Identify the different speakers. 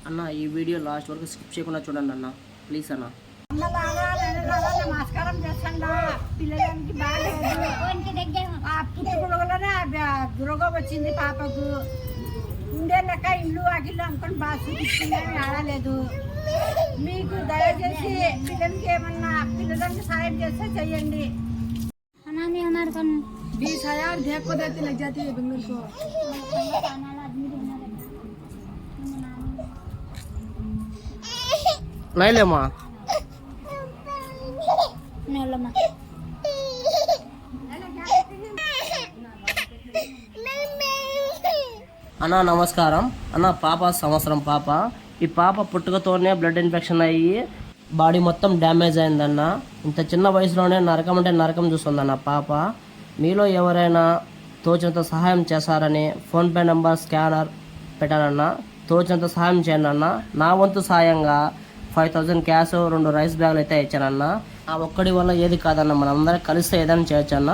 Speaker 1: అన్న ఈ video last వరకు స్కిప్ చేయకుండా చూడండి అన్న, ప్లీజ్ అన్న.
Speaker 2: నమస్కారం చేస్తాడా పిల్లలకి పుట్టుకులోనే దురోగం వచ్చింది పాపకు. ఉండే లెక్క ఇల్లు అగిల్లు అనుకొని బాగా చూపిస్తుందని ఆడలేదు. మీకు దయచేసి పిల్లలకి ఏమన్నా పిల్లలకి సాయం చేస్తే చెయ్యండి. 20,000 देखो देती लग जाती है बंगल को.
Speaker 1: నైలేమా అన్న నమస్కారం అన్న. పాప సంవత్సరం పాప. ఈ పాప పుట్టుకతోనే బ్లడ్ ఇన్ఫెక్షన్ అయ్యి బాడీ మొత్తం డ్యామేజ్ అయిందన్న. ఇంత చిన్న వయసులోనే నరకం అంటే నరకం చూస్తుందన్న పాప. మీలో ఎవరైనా తోచినంత సహాయం చేస్తారని ఫోన్పే నెంబర్ స్కానర్ పెట్టానన్న. తోచినంత సహాయం చేయండి అన్న. నా వంతు సాయంగా 5,000 క్యాష్ 2 రైస్ బ్యాగులు అయితే ఇచ్చానన్న. ఆ ఒక్కడి వల్ల ఏది కాదన్న, మనందరం కలిస్తే ఏదైనా చేయొచ్చు అన్న.